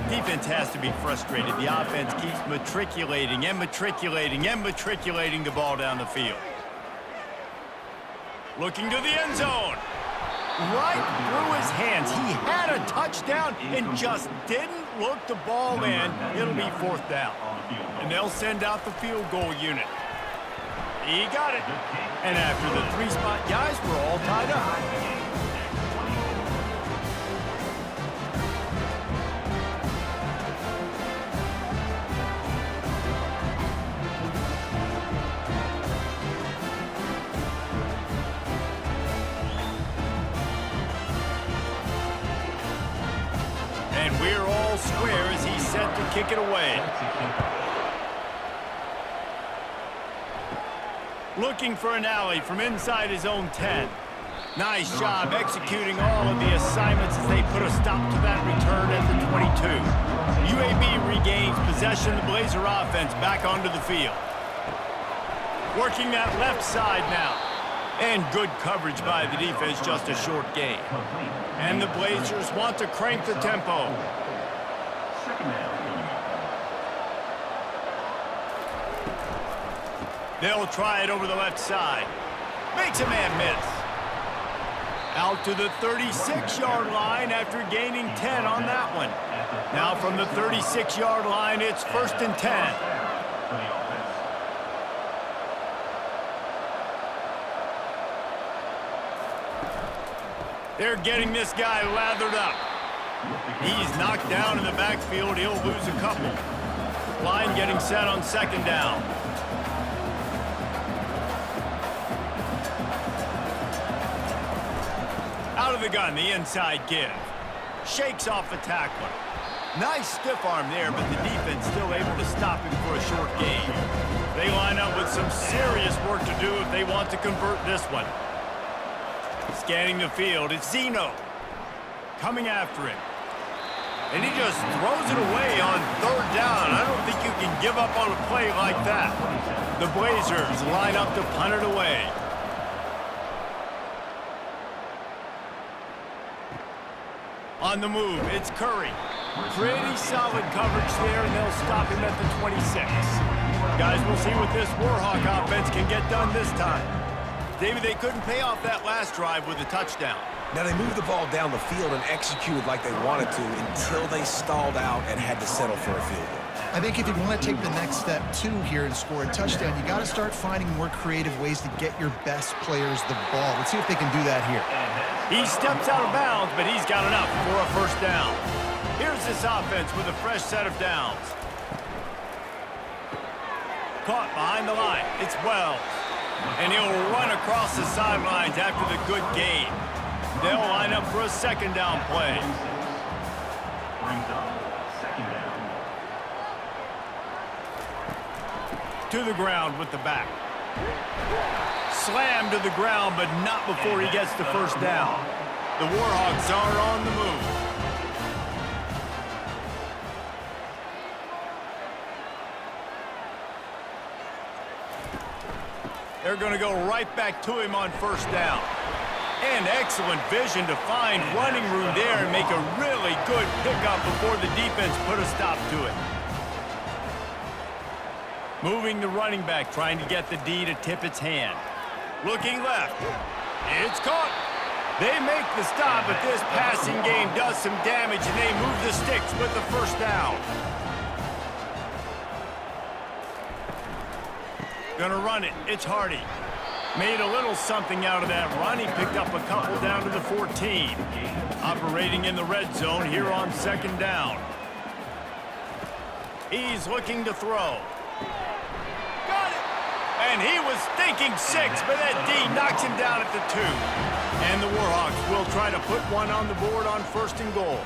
Defense has to be frustrated. The offense keeps matriculating and matriculating and matriculating the ball down the field. Looking to the end zone. Right through his hands. He had a touchdown and just didn't look the ball in. It'll be fourth down. And they'll send out the field goal unit. He got it. And after the three-spot guys were all tied up. And we're all square as he's set to kick it away. Looking for an alley from inside his own 10. Nice job executing all of the assignments as they put a stop to that return at the 22. UAB regains possession of the Blazer offense back onto the field. Working that left side now. And good coverage by the defense, just a short gain. And the Blazers want to crank the tempo. They'll try it over the left side. Makes a man miss. Out to the 36-yard line after gaining 10 on that one. Now from the 36-yard line, it's 1st and 10. They're getting this guy lathered up. He's knocked down in the backfield. He'll lose a couple. Line getting set on 2nd down. Out of the gun, the inside give. Shakes off the tackler. Nice stiff arm there, but the defense still able to stop him for a short gain. They line up with some serious work to do if they want to convert this one. Scanning the field, it's Zeno. Coming after him. And he just throws it away on 3rd down. I don't think you can give up on a play like that. The Blazers line up to punt it away. On the move, it's Curry. Pretty solid coverage there, and they'll stop him at the 26. Guys, we'll see what this Warhawk offense can get done this time. David, they couldn't pay off that last drive with a touchdown. Now, they moved the ball down the field and executed like they wanted to until they stalled out and had to settle for a field goal. I think if you want to take the next step, too, here and score a touchdown, you got to start finding more creative ways to get your best players the ball. Let's see if they can do that here. He steps out of bounds, but he's got enough for a 1st down. Here's this offense with a fresh set of downs. Caught behind the line. It's Wells. And he'll run across the sidelines after the good gain. They'll line up for a 2nd down play. Brings up 2nd down. To the ground with the back. Slammed to the ground, but not before he gets the 1st down. The Warhawks are on the move. They're going to go right back to him on 1st down. And excellent vision to find running room there and make a really good pickup before the defense put a stop to it. Moving the running back, trying to get the D to tip its hand. Looking left. It's caught. They make the stop, but this passing game does some damage, and they move the sticks with the 1st down. Gonna run it. It's Hardy. Made a little something out of that run. He picked up a couple down to the 14. Operating in the red zone here on 2nd down. He's looking to throw. Got it! And he was thinking 6, but that D knocks him down at the 2. And the Warhawks will try to put one on the board on 1st and goal.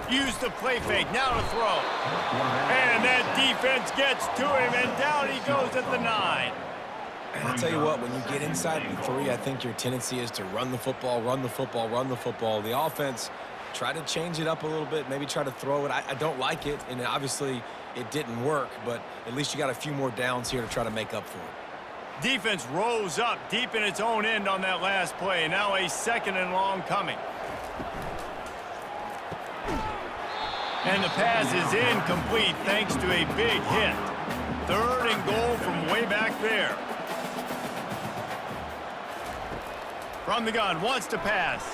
Use the play fake, now to throw. And that defense gets to him, and down he goes at the 9. And I'll tell you what, when you get inside the 3, I think your tendency is to run the football, run the football, run the football. The offense, try to change it up a little bit, maybe try to throw it. I don't like it, and obviously it didn't work, but at least you got a few more downs here to try to make up for it. Defense rose up deep in its own end on that last play. Now a 2nd and long coming. And the pass is incomplete thanks to a big hit. 3rd and goal from way back there. From the gun, wants to pass.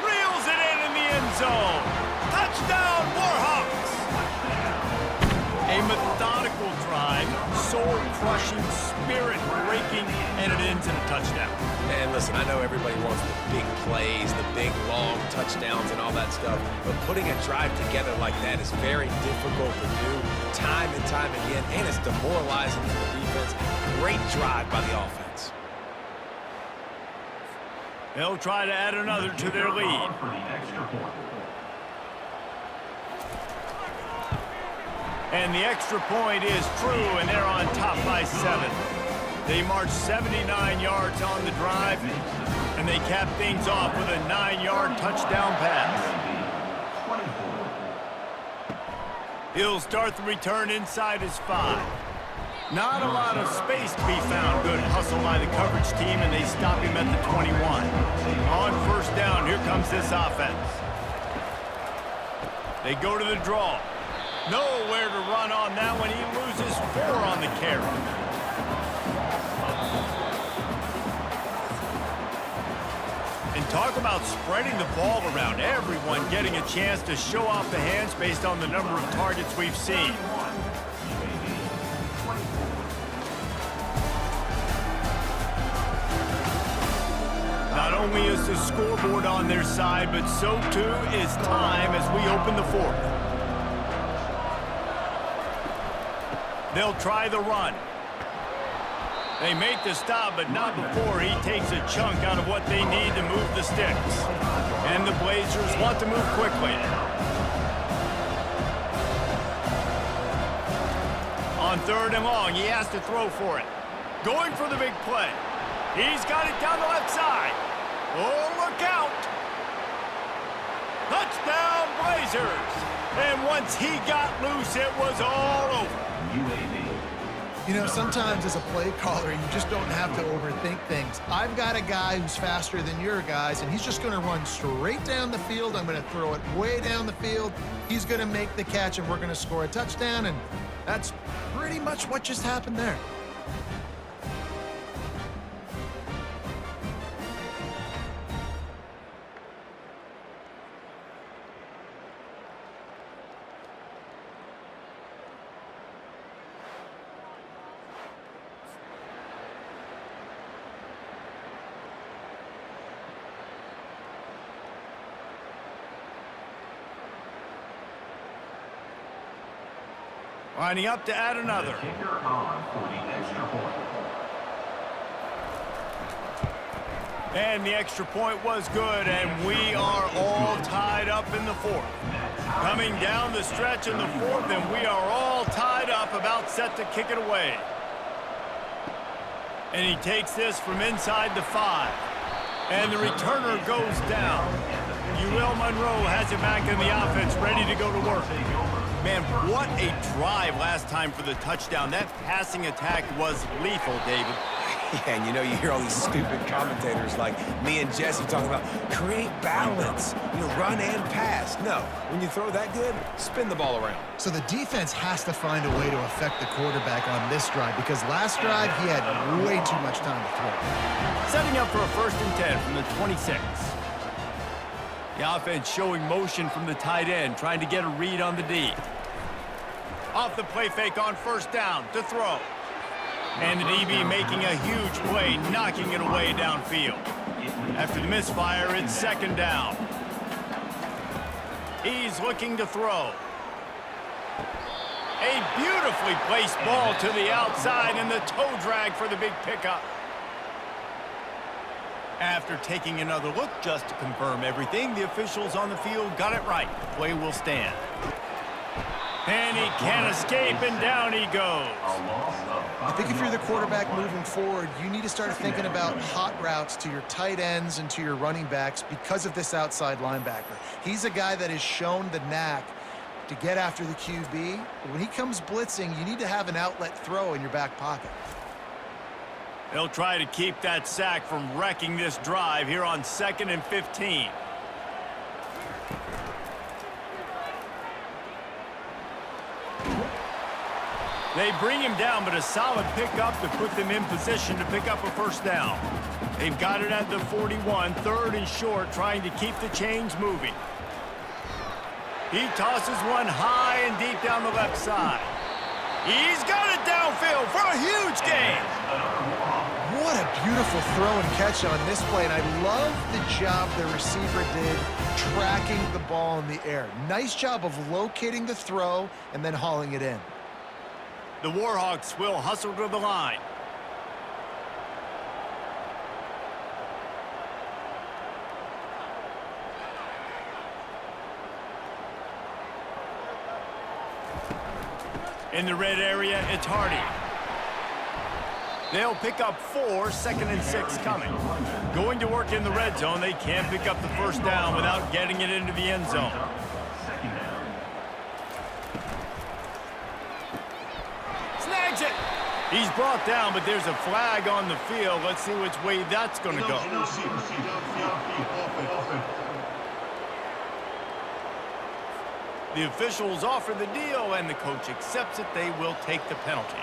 Reels it in the end zone. Touchdown, Warhawks! A methodical drive, soul-crushing, spirit-breaking, and it ends in a touchdown. And listen, I know everybody wants the big plays, the big, long touchdowns and all that stuff, but putting a drive together like that is very difficult to do time and time again, and it's demoralizing to the defense. Great drive by the offense. They'll try to add another to their lead. For the extra point. And the extra point is true, and they're on top by 7. They march 79 yards on the drive, and they cap things off with a 9-yard touchdown pass. He'll start the return inside his 5. Not a lot of space to be found. Good hustle by the coverage team, and they stop him at the 21. On 1st down, here comes this offense. They go to the draw. Nowhere to run on that one. He loses 4 on the carry. And talk about spreading the ball around. Everyone getting a chance to show off the hands based on the number of targets we've seen. Not only is the scoreboard on their side, but so too is time as we open the 4th. They'll try the run. They make the stop, but not before he takes a chunk out of what they need to move the sticks. And the Blazers want to move quickly. On 3rd and long, he has to throw for it. Going for the big play. He's got it down the left side. Oh, look out! Touchdown, Blazers! And once he got loose, it was all over. You know, sometimes as a play caller, you just don't have to overthink things. I've got a guy who's faster than your guys, and he's just going to run straight down the field. I'm going to throw it way down the field. He's going to make the catch, and we're going to score a touchdown, and that's pretty much what just happened there. Lining up to add another. Kicker on for the extra point. And the extra point was good, and we are all tied up in the 4th. Coming down the stretch in the 4th, and we are all tied up, about set to kick it away. And he takes this from inside the 5. And the returner goes down. Monroe has it back in the offense, ready to go to work. Man, what a drive last time for the touchdown. That passing attack was lethal, David. Yeah, and you know, you hear all these stupid commentators like me and Jesse talking about create balance, you know, run and pass. No, when you throw that good, spin the ball around. So the defense has to find a way to affect the quarterback on this drive, because last drive he had way too much time to throw. Setting up for a 1st and 10 from the 26. The offense showing motion from the tight end, trying to get a read on the D. Off the play fake on 1st down to throw. And the DB making a huge play, knocking it away downfield. After the misfire, it's 2nd down. He's looking to throw. A beautifully placed ball to the outside, and the toe drag for the big pickup. After taking another look just to confirm everything, the officials on the field got it right. The play will stand. And he can't escape, and down he goes. I think if you're the quarterback moving forward, you need to start thinking about hot routes to your tight ends and to your running backs because of this outside linebacker. He's a guy that has shown the knack to get after the QB. But when he comes blitzing, you need to have an outlet throw in your back pocket. They'll try to keep that sack from wrecking this drive here on 2nd and 15. They bring him down, but a solid pickup to put them in position to pick up a first down. They've got it at the 41, 3rd and short, trying to keep the chains moving. He tosses one high and deep down the left side. He's got it downfield for a huge gain. What a beautiful throw and catch on this play, and I love the job the receiver did tracking the ball in the air. Nice job of locating the throw and then hauling it in. The Warhawks will hustle to the line. In the red area, it's Hardy. They'll pick up 4, 2nd and 6 coming. Going to work in the red zone, they can't pick up the first down without getting it into the end zone. Snags it! He's brought down, but there's a flag on the field. Let's see which way that's going to go. The officials offer the deal, and the coach accepts it. They will take the penalty.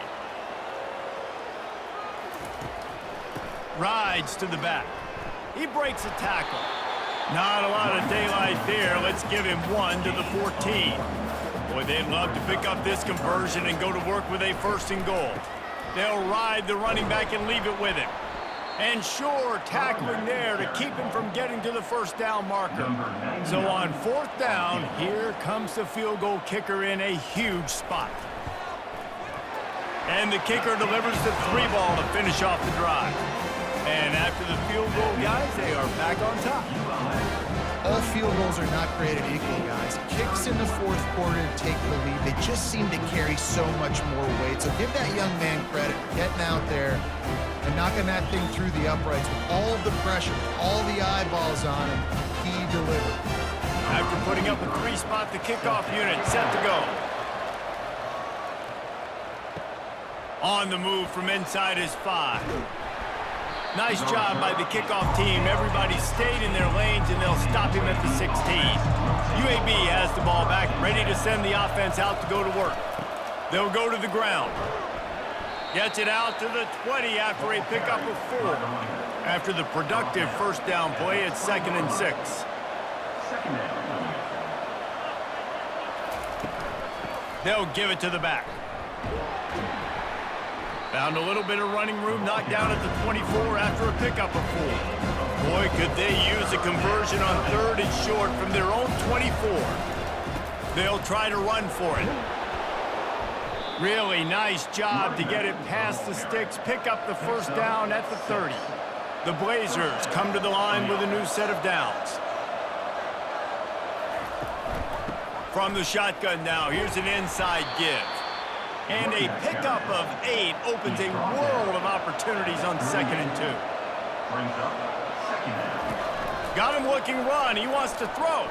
Rides to the back. He breaks a tackle. Not a lot of daylight there. Let's give him 1 to the 14. Boy, they'd love to pick up this conversion and go to work with a 1st and goal. They'll ride the running back and leave it with him. And sure, tackling there to keep him from getting to the first down marker. So on 4th down, here comes the field goal kicker in a huge spot. And the kicker delivers the 3 ball to finish off the drive. And after the field goal, guys, they are back on top. All field goals are not created equal, guys. Kicks in the 4th quarter to take the lead. They just seem to carry so much more weight. So give that young man credit for getting out there and knocking that thing through the uprights with all of the pressure, all the eyeballs on him. He delivered. After putting up a 3-spot, the kickoff unit set to go. On the move from inside his 5. Nice job by the kickoff team. Everybody stayed in their lanes, and they'll stop him at the 16. UAB has the ball back, ready to send the offense out to go to work. They'll go to the ground. Gets it out to the 20 after a pickup of 4. After the productive first down play, it's 2nd and 6. They'll give it to the back. Found a little bit of running room, knocked down at the 24 after a pickup of 4. Boy, could they use a conversion on 3rd and short from their own 24. They'll try to run for it. Really nice job to get it past the sticks, pick up the first down at the 30. The Blazers come to the line with a new set of downs. From the shotgun now, here's an inside give. And a pickup of 8 opens a world of opportunities on 2nd and 2. Got him looking run. He wants to throw.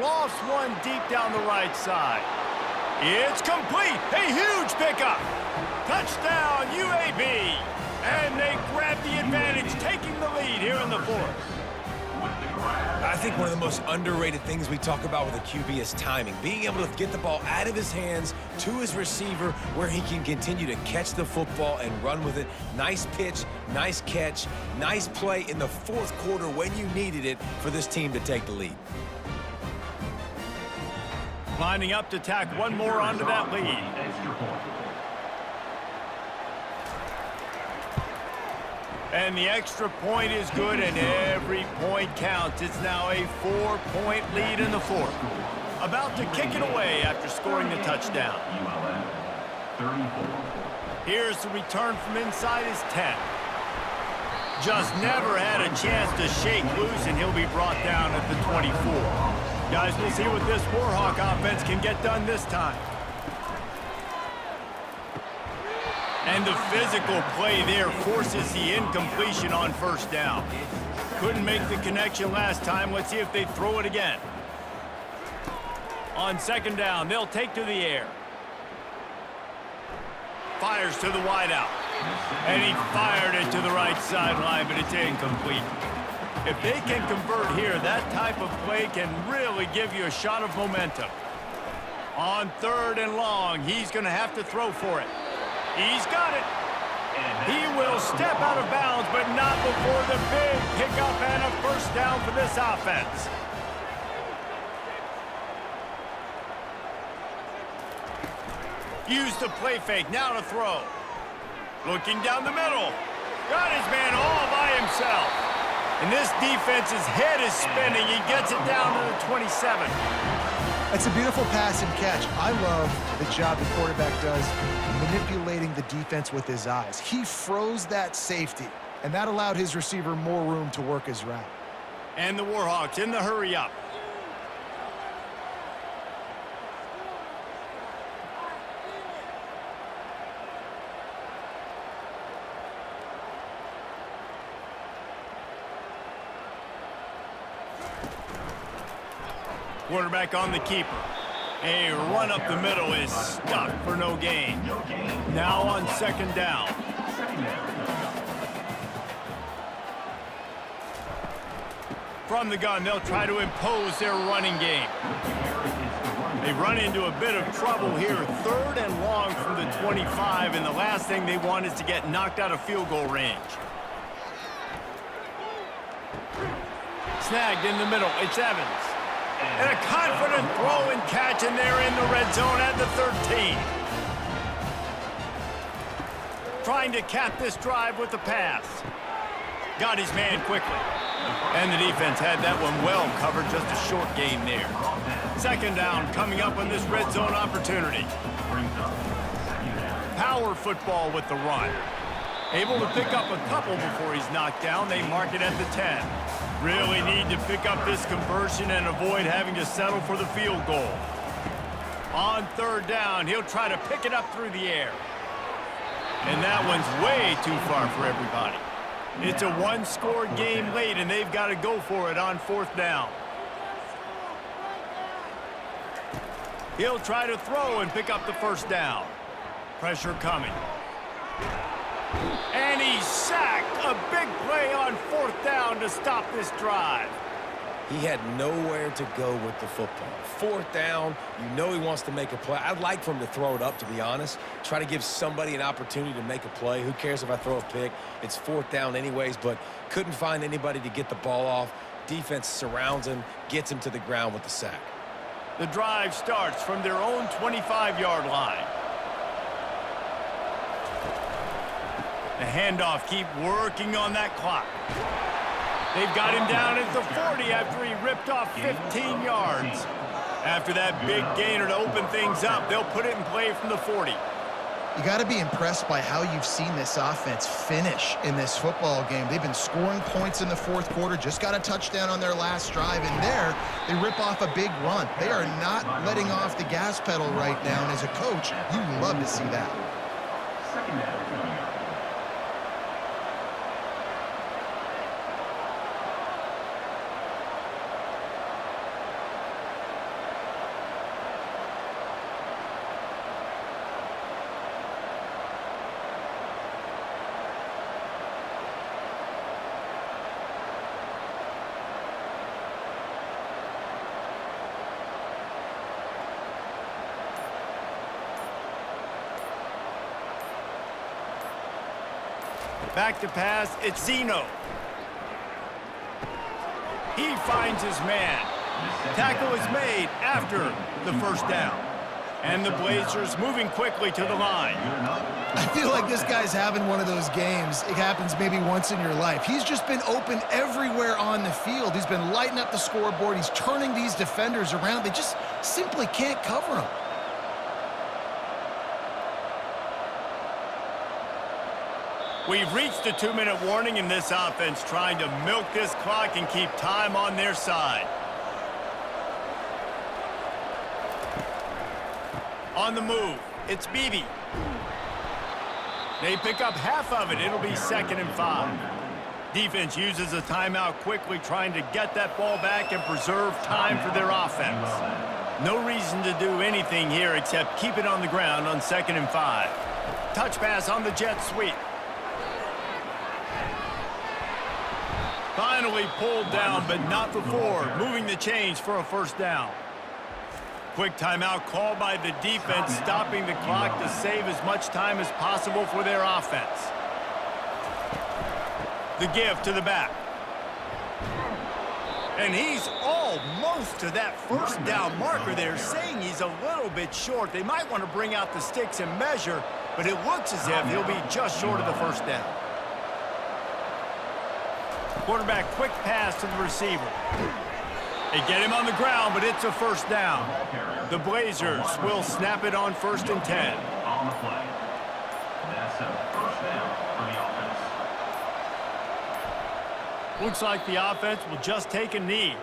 Lofts one deep down the right side. It's complete. A huge pickup. Touchdown, UAB. And they grab the advantage, taking the lead here in the 4th. I think one of the most underrated things we talk about with a QB is timing. Being able to get the ball out of his hands to his receiver where he can continue to catch the football and run with it. Nice pitch, nice catch, nice play in the 4th quarter when you needed it for this team to take the lead. Lining up to tack one more onto that lead. And the extra point is good, and every point counts. It's now a 4-point lead in the 4th. About to kick it away after scoring the touchdown. Here's the return from inside his 10. Just never had a chance to shake loose, and he'll be brought down at the 24. Guys, we'll see what this Warhawk offense can get done this time. And the physical play there forces the incompletion on first down. Couldn't make the connection last time. Let's see if they throw it again. On 2nd down, they'll take to the air. Fires to the wideout. And he fired it to the right sideline, but it's incomplete. If they can convert here, that type of play can really give you a shot of momentum. On 3rd and long, he's going to have to throw for it. He's got it. He will step out of bounds, but not before the big pickup and a first down for this offense. Use the play fake, now to throw. Looking down the middle. Got his man all by himself. And this defense's head is spinning. He gets it down to the 27. That's a beautiful pass and catch. I love the job the quarterback does manipulating the defense with his eyes. He froze that safety, and that allowed his receiver more room to work his route. And the Warhawks in the hurry up. Quarterback on the keeper. A run up the middle is stuck for no gain. Now on 2nd down. From the gun, they'll try to impose their running game. They run into a bit of trouble here. 3rd and long from the 25, and the last thing they want is to get knocked out of field goal range. Snagged in the middle. It's Evans. And a confident throw and catch, and they're in the red zone at the 13. Trying to cap this drive with the pass. Got his man quickly. And the defense had that one well covered, just a short gain there. 2nd down coming up on this red zone opportunity. Power football with the run. Able to pick up a couple before he's knocked down. They mark it at the 10. Really need to pick up this conversion and avoid having to settle for the field goal. On 3rd down, he'll try to pick it up through the air. And that one's way too far for everybody. It's a one-score game late, and they've got to go for it on 4th down. He'll try to throw and pick up the first down. Pressure coming. And he's sacked. A big play on 4th down to stop this drive. He had nowhere to go with the football. 4th down, you know he wants to make a play. I'd like for him to throw it up, to be honest. Try to give somebody an opportunity to make a play. Who cares if I throw a pick? It's 4th down anyways, but couldn't find anybody to get the ball off. Defense surrounds him, gets him to the ground with the sack. The drive starts from their own 25-yard line. The handoff, keep working on that clock. They've got him down at the 40 after he ripped off 15 yards. After that big gainer to open things up, they'll put it in play from the 40. You got to be impressed by how you've seen this offense finish in this football game. They've been scoring points in the 4th quarter, just got a touchdown on their last drive, and there they rip off a big run. They are not letting off the gas pedal right now, and as a coach, you love to see that. 2nd down. Back to pass, it's Zeno. He finds his man. Tackle is made after the first down. And the Blazers moving quickly to the line. I feel like this guy's having one of those games. It happens maybe once in your life. He's just been open everywhere on the field. He's been lighting up the scoreboard. He's turning these defenders around. They just simply can't cover him. We've reached the 2-minute warning in this offense, trying to milk this clock and keep time on their side. On the move, it's Beebe. They pick up half of it. It'll be 2nd and 5. Defense uses a timeout quickly, trying to get that ball back and preserve time for their offense. No reason to do anything here except keep it on the ground on 2nd and 5. Touch pass on the jet sweep. Finally pulled down, but not before. Moving the chains for a first down. Quick timeout called by the defense, stopping the clock to save as much time as possible for their offense. The give to the back. And he's almost to that first down marker there, saying he's a little bit short. They might want to bring out the sticks and measure, but it looks as if he'll be just short of the first down. Quarterback quick pass to the receiver. They get him on the ground, but it's a first down. The Blazers will snap it on 1st and 10. On the play. That's a first down for the offense. Looks like the offense will just take a knee.